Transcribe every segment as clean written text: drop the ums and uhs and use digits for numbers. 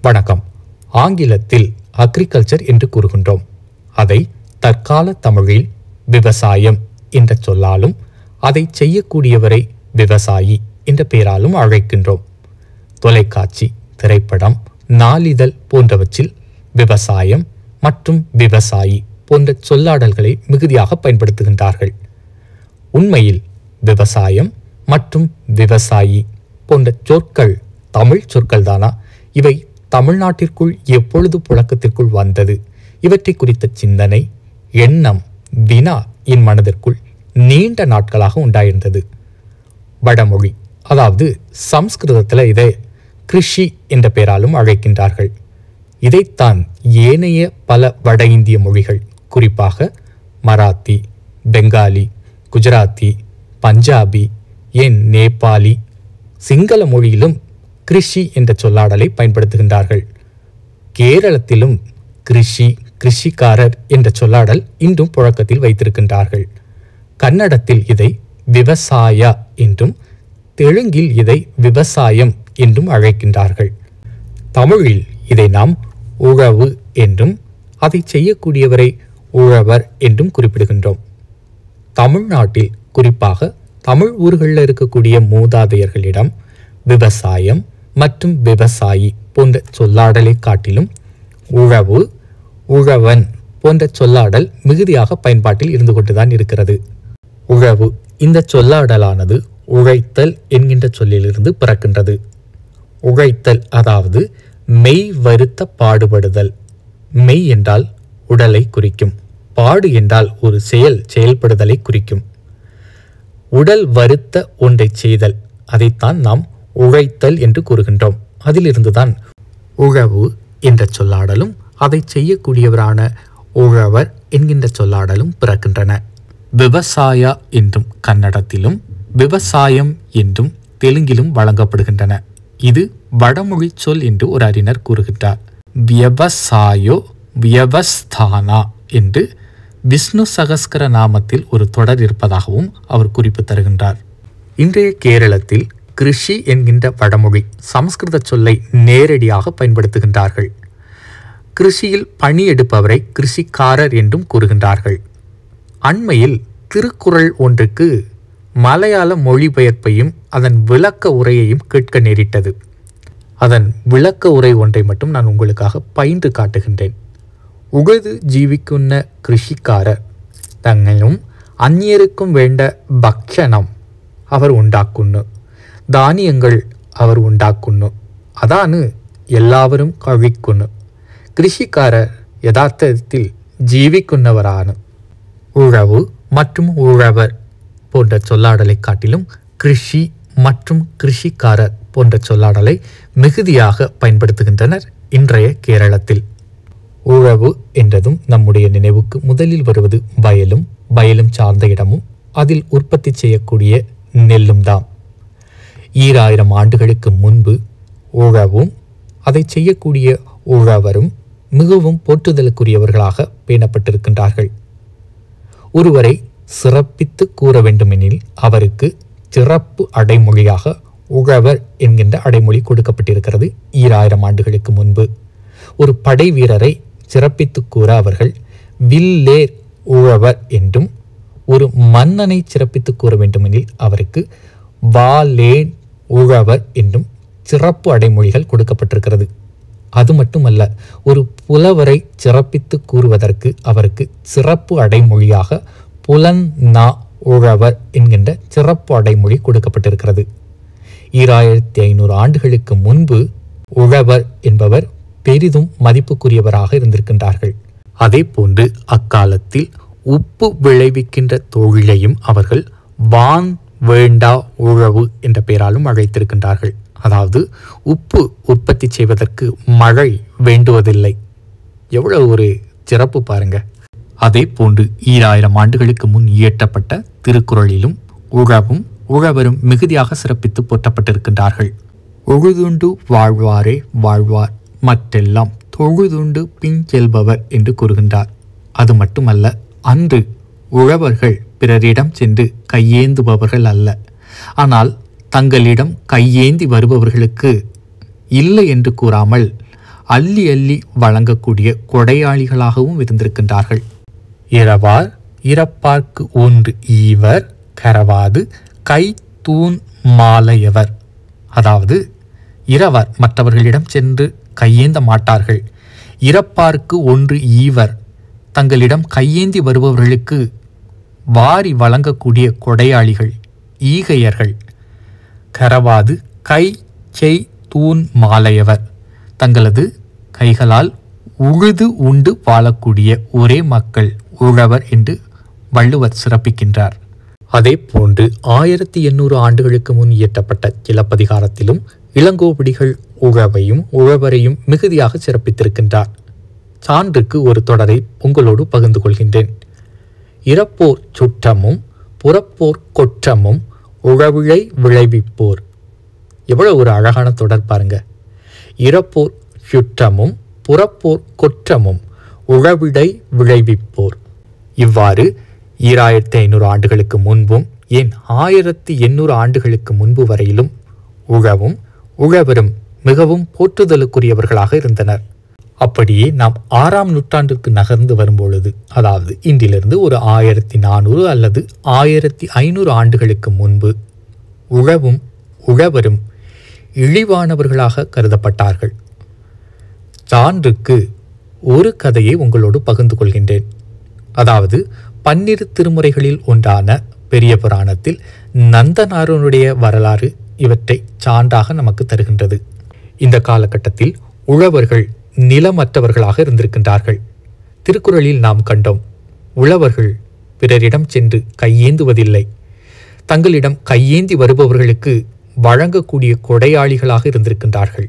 வணக்கம். ஆங்கிலத்தில் அக்ரிகல்ச்சர் என்று கூறுகின்றோம். அதை தற்கால தமிழில் விவசாயம் என்ற சொல்லாலும் அதை செய்யக்கூடியவரை விவசாயி என்ற பெயராலும் அழைக்கின்றோம். தொலைக்காட்சி, திரைப்படம், நாளிதழ் போன்றவற்றில் விவசாயம் மற்றும் விவசாயி போன்ற சொல்லாடல்களை மிகுதியாக பயன்படுத்துகின்றார்கள். உண்மையில் விவசாயம் மற்றும் விவசாயி போன்ற சொற்கள் தமிழ் சொற்கள் தானா? இவை தமிழ்நாட்டிற்குள் எப்பொழுது புழக்கத்திற்குள் வந்தது? இவற்றை குறித்த சிந்தனை, எண்ணம், வினா என் மனதிற்குள் நீண்ட நாட்களாக உண்டாயிருந்தது. வடமொழி, அதாவது சம்ஸ்கிருதத்தில் இதை கிருஷி என்ற பெயராலும் அழைக்கின்றார்கள். இதைத்தான் ஏனைய பல வட இந்திய மொழிகள், குறிப்பாக மராத்தி, பெங்காலி, குஜராத்தி, பஞ்சாபி, ஏன் நேபாளி, சிங்கள மொழியிலும் கிருஷி என்ற சொல்லாடலை பயன்படுத்துகின்றார்கள். கேரளத்திலும் கிருஷி, கிருஷிக்காரர் என்ற சொல்லாடல் இன்றும் புழக்கத்தில் வைத்திருக்கின்றார்கள். கன்னடத்தில் இதை விவசாயா என்றும், தெலுங்கில் இதை விவசாயம் என்றும் அழைக்கின்றார்கள். தமிழில் இதை நாம் உழவு என்றும், அதை செய்யக்கூடியவரை உழவர் என்றும் குறிப்பிடுகின்றோம். தமிழ்நாட்டில் குறிப்பாக தமிழ் ஊர்களில் இருக்கக்கூடிய மூதாதையர்களிடம் விவசாயம் மற்றும் விவசாயி போன்ற சொல்லாடலை காட்டிலும் உழவு, உழவன் போன்ற சொல்லாடல் மிகுதியாக பயன்பாட்டில் இருந்து கொண்டுதான் இருக்கிறது. உழவு இந்த சொல்லாடலானது உழைத்தல் என்கின்ற சொல்லிலிருந்து பிறக்கின்றது. உழைத்தல் அதாவது மெய் வருத்த பாடுபடுதல். மெய் என்றால் உடலை குறிக்கும், பாடு என்றால் ஒரு செயல்படுதலை குறிக்கும். உடல் வருத்த ஒன்றை செய்தல், அதைத்தான் நாம் உழைத்தல் என்று கூறுகின்றோம். அதிலிருந்துதான் உழவு என்ற சொல்லாடலும் அதை செய்யக்கூடியவரான உழவர் என்கின்ற சொல்லாடலும் பிறக்கின்றன. விவசாயா என்றும் கன்னடத்திலும், விவசாயம் என்றும் தெலுங்கிலும் வழங்கப்படுகின்றன. இது வடமொழி சொல் என்று ஒரு அறிஞர் கூறுகின்றார். வியவசாயோ வியவஸ்தானா என்று விஷ்ணு சகஸ்கர நாமத்தில் ஒரு தொடர் இருப்பதாகவும் அவர் குறிப்பு தருகின்றார். இன்றைய கேரளத்தில் கிருஷி என்கின்ற வடமொழி சமஸ்கிருத சொல்லை நேரடியாக பயன்படுத்துகின்றார்கள். கிருஷியில் பணி எடுப்பவரை கிருஷிக்காரர் என்றும் கூறுகின்றார்கள். அண்மையில் திருக்குறள் ஒன்றுக்கு மலையாள மொழிபெயர்ப்பையும் அதன் விளக்க உரையையும் கேட்க நேரிட்டது. அதன் விளக்க உரை ஒன்றை மட்டும் நான் உங்களுக்காக பயின்று காட்டுகின்றேன். உகது ஜீவிக்குன்ன கிருஷிக்காரர் தங்களும் அந்நியருக்கும் வேண்ட பக்ஷணம் அவர் உண்டாக்குன்னு, தானியங்கள் அவர் உண்டாக்குன்னு, அதானு எல்லாவரும் கழிக்குன்னு. கிருஷிக்காரர் யதார்த்தத்தில் ஜீவிக்குன்னவரானு. உழவு மற்றும் உழவர் போன்ற சொல்லாடலை காட்டிலும் கிருஷி மற்றும் கிருஷிக்காரர் போன்ற சொல்லாடலை மிகுதியாக பயன்படுத்துகின்றனர் இன்றைய கேரளத்தில். உழவு என்றதும் நம்முடைய நினைவுக்கு முதலில் வருவது வயலும், வயலும் சார்ந்த இடமும் அதில் உற்பத்தி செய்யக்கூடிய நெல்லும் தான். 2000 ஆண்டுகளுக்கு முன்பு உழவும் அதை செய்யக்கூடிய உழவரும் மிகவும் போற்றுதலுக்குரியவர்களாக பேணப்பட்டிருக்கின்றார்கள். ஒருவரை சிறப்பித்து கூற வேண்டுமெனில் அவருக்கு சிறப்பு அடைமொழியாக உழவர் என்கின்ற அடைமொழி கொடுக்கப்பட்டிருக்கிறது. 2000 ஆண்டுகளுக்கு முன்பு ஒரு படை வீரரை சிறப்பித்து கூற அவர்கள் வில்லேர் உழவர் என்றும், ஒரு மன்னனை சிறப்பித்து கூற வேண்டுமெனில் அவருக்கு வாலேன் உழவர் என்றும் சிறப்பு அடைமொழிகள் கொடுக்கப்பட்டிருக்கிறது. அது மட்டுமல்ல, ஒரு புலவரை சிறப்பித்து கூறுவதற்கு அவருக்கு சிறப்பு அடைமொழியாக புலன் நா உழவர் என்கின்ற சிறப்பு அடைமொழி கொடுக்கப்பட்டிருக்கிறது. 2500 ஆண்டுகளுக்கு முன்பு உழவர் என்பவர் பெரிதும் மதிப்புக்குரியவராக இருந்திருக்கின்றார்கள். அதே போன்று அக்காலத்தில் உப்பு விளைவிக்கின்ற தொழிலையும் அவர்கள் வான் வேண்டா உழவு என்ற பெயராலும் அழைத்திருக்கின்றார்கள். அதாவது உப்பு உற்பத்தி செய்வதற்கு மழை வேண்டுவதில்லை. எவ்வளவு ஒரு சிறப்பு பாருங்க. அதே போன்று 2000 ஆண்டுகளுக்கு முன் இயற்றப்பட்ட திருக்குறளிலும் உழவும் உழவரும் மிகுதியாக சிறப்பித்து போற்றப்பட்டிருக்கின்றார்கள். உழுதுண்டு வாழ்வாரே வாழ்வார், மற்றெல்லாம் தொழுதுண்டு பின் செல்பவர் என்று கூறுகின்றார். அது மட்டுமல்ல, அன்று உழவர்கள் பிறரிடம் சென்று கையேந்துபவர்கள் அல்ல. ஆனால் தங்களிடம் கையேந்தி வருபவர்களுக்கு இல்லை என்று கூறாமல் அள்ளி அள்ளி வழங்கக்கூடிய கொடையாளிகளாகவும் இருந்திருக்கின்றார்கள். இரவார் இறப்பார்க்கு ஒன்று ஈவர் கரவாது கை தூண் மாலையவர். அதாவது இரவர் மற்றவர்களிடம் சென்று கையேந்த மாட்டார்கள். இறப்பார்க்கு ஒன்று ஈவர், தங்களிடம் கையேந்தி வருபவர்களுக்கு வாரி வழங்கக்கூடிய கொடையாளிகள் ஈகையர்கள். கரவாது கை செய் தூண் மாலையவர், தங்களது கைகளால் உழுது உண்டு வாழக்கூடிய ஒரே மக்கள் உழவர் என்று வள்ளுவர் சிறப்பிக்கின்றார். அதே போன்று 1800 ஆண்டுகளுக்கு முன் இயற்றப்பட்ட சிலப்பதிகாரத்திலும் இளங்கோவடிகள் உழவையும் உழவரையும் மிகுதியாக சிறப்பித்திருக்கின்றார். சான்றுக்கு ஒரு தொடரை உங்களோடு பகிர்ந்து கொள்கின்றேன். இறப்போர் சுற்றமும் புறப்போர் கொற்றமும் உழவிழை விளைவிப்போர். எவ்வளவு ஒரு அழகான தொடர் பாருங்க. இறப்போர் சுற்றமும் புறப்போர் கொற்றமும் உழவிழை விளைவிப்போர். இவ்வாறு 2500 ஆண்டுகளுக்கு முன்பும் ஏன் 1800 ஆண்டுகளுக்கு முன்பு வரையிலும் உழவும் உழவரும் மிகவும் போற்றுதலுக்குரியவர்களாக இருந்தனர். அப்படியே நாம் 6ஆம் நூற்றாண்டிற்கு நகர்ந்து வரும்பொழுது, அதாவது இன்றிலிருந்து ஒரு 1400 அல்லது 1500 ஆண்டுகளுக்கு முன்பு உழவும் உழவரும் இழிவானவர்களாக கருதப்பட்டார்கள். சான்றுக்கு ஒரு கதையை உங்களோடு பகிர்ந்து கொள்கின்றேன். அதாவது 12 திருமுறைகளில் ஒன்றான பெரிய புராணத்தில் நந்தனாருடைய வரலாறு இவற்றை சான்றாக நமக்கு தருகின்றது. இந்த காலகட்டத்தில் உழவர்கள் நிலமற்றவர்களாக இருந்திருக்கின்றார்கள். திருக்குறளில் நாம் கண்டோம், உழவர்கள் பிறரிடம் சென்று கையேந்துவதில்லை. தங்களிடம் கையேந்தி வருபவர்களுக்கு வழங்கக்கூடிய கொடையாளிகளாக இருந்திருக்கின்றார்கள்.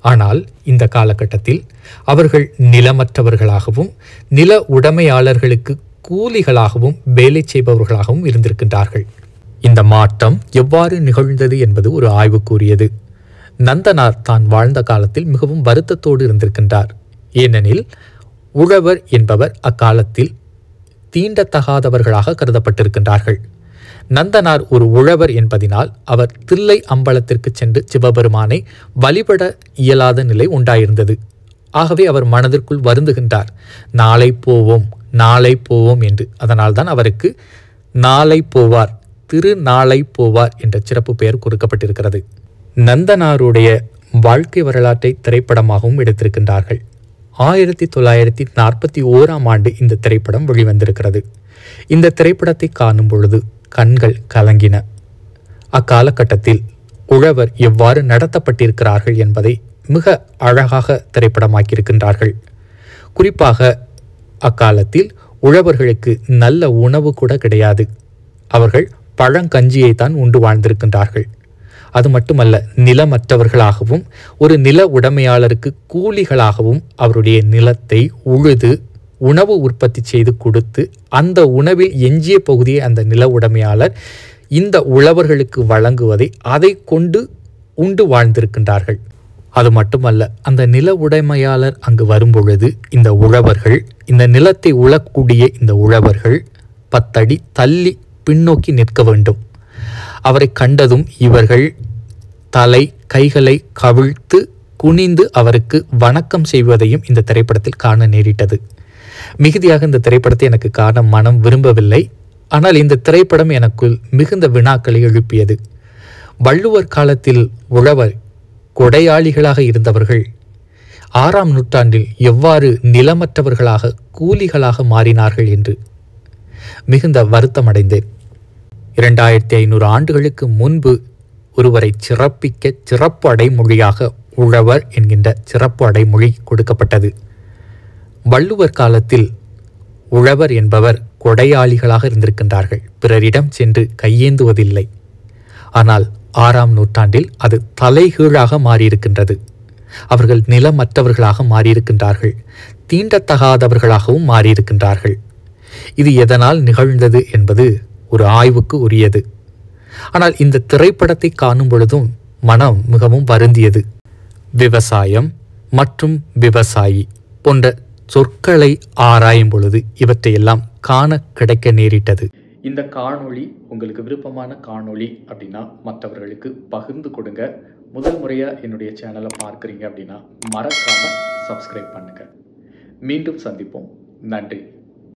ஆனால் இந்த காலகட்டத்தில் அவர்கள் நிலமற்றவர்களாகவும் நில உடைமையாளர்களுக்கு கூலிகளாகவும் வேலை செய்பவர்களாகவும் இருந்திருக்கின்றார்கள். இந்த மாற்றம் எவ்வாறு நிகழ்ந்தது என்பது ஒரு ஆய்வுக்குரியது. நந்தனார் தான் வாழ்ந்த காலத்தில் மிகவும் வருத்தத்தோடு இருந்திருக்கின்றார். ஏனெனில் உழவர் என்பவர் அக்காலத்தில் தீண்டத்தகாதவர்களாக கருதப்பட்டிருக்கின்றார்கள். நந்தனார் ஒரு உழவர் என்பதினால் அவர் தில்லை அம்பலத்திற்கு சென்று சிவபெருமானை வழிபட இயலாத நிலை உண்டாயிருந்தது. ஆகவே அவர் மனதிற்குள் வருந்துகின்றார், நாளை போவோம் நாளை போவோம் என்று. அதனால்தான் அவருக்கு நாளை போவார், திருநாளை போவார் என்ற சிறப்பு பெயர் கொடுக்கப்பட்டிருக்கிறது. நந்தனாருடைய வாழ்க்கை வரலாற்றை திரைப்படமாகவும் எடுத்திருக்கின்றார்கள். 1941ஆம் ஆண்டு இந்த திரைப்படம் வெளிவந்திருக்கிறது. இந்த திரைப்படத்தை காணும் பொழுது கண்கள் கலங்கின. அக்காலகட்டத்தில் உழவர் எவ்வாறு நடத்தப்பட்டிருக்கிறார்கள் என்பதை மிக அழகாக திரைப்படமாக்கியிருக்கின்றார்கள். குறிப்பாக அக்காலத்தில் உழவர்களுக்கு நல்ல உணவு கூட கிடையாது. அவர்கள் பழங்கஞ்சியைத்தான் உண்டு வாழ்ந்திருக்கின்றார்கள். அது மட்டுமல்ல, நிலமற்றவர்களாகவும் ஒரு நில உடைமையாளருக்கு கூலிகளாகவும் அவருடைய நிலத்தை உழுது உணவு உற்பத்தி செய்து கொடுத்து அந்த உணவில் எஞ்சிய பகுதியை அந்த நில உடைமையாளர் இந்த உழவர்களுக்கு வழங்குவதை அதை கொண்டு உண்டு வாழ்ந்திருக்கின்றார்கள். அது மட்டுமல்ல, அந்த நில உடைமையாளர் அங்கு வரும்பொழுது இந்த உழவர்கள், இந்த நிலத்தை உழக்கூடிய இந்த உழவர்கள் 10 அடி தள்ளி பின்னோக்கி நிற்க வேண்டும். அவரை கண்டதும் இவர்கள் தலை கைகளை கவிழ்த்து குனிந்து அவருக்கு வணக்கம் செய்வதையும் இந்த திரைப்படத்தில் காண நேரிட்டது. மிகுதியாக இந்த திரைப்படத்தை எனக்கு காண மனம் விரும்பவில்லை. ஆனால் இந்த திரைப்படம் எனக்குள் மிகுந்த வினாக்களை எழுப்பியது. வள்ளுவர் காலத்தில் உழவர் கொடையாளிகளாக இருந்தவர்கள் 6ஆம் நூற்றாண்டில் எவ்வாறு நிலமற்றவர்களாக கூலிகளாக மாறினார்கள் என்று மிகுந்த வருத்தமடைந்தேன். 2500 ஆண்டுகளுக்கு முன்பு ஒருவரை சிறப்பிக்க சிறப்பு அடைமொழியாக உழவர் என்கின்ற சிறப்பு அடைமொழி கொடுக்கப்பட்டது. வள்ளுவர் காலத்தில் உழவர் என்பவர் கொடையாளிகளாக இருந்திருக்கின்றார்கள். பிறரிடம் சென்று கையேந்துவதில்லை. ஆனால் 6ஆம் நூற்றாண்டில் அது தலைகீழாக மாறியிருக்கின்றது. அவர்கள் நிலமற்றவர்களாக மாறியிருக்கின்றார்கள். தீண்டத்தகாதவர்களாகவும் மாறியிருக்கின்றார்கள். இது எதனால் நிகழ்ந்தது என்பது ஒரு ஆய்வுக்கு உரியது. ஆனால் இந்த திரைப்படத்தை காணும் பொழுதும் மனம் மிகவும் வருந்தியது. விவசாயம் மற்றும் விவசாயி போன்ற சொற்களை ஆராயும் பொழுது இவற்றையெல்லாம் காண கிடைக்க நேரிட்டது. இந்த காணொளி உங்களுக்கு விருப்பமான காணொளி அப்படின்னா மற்றவர்களுக்கு பகிர்ந்து கொடுங்க. முதல் முறையாக என்னுடைய சேனலை பார்க்குறீங்க அப்படின்னா மறக்காமல் சப்ஸ்கிரைப் பண்ணுங்கள். மீண்டும் சந்திப்போம். நன்றி.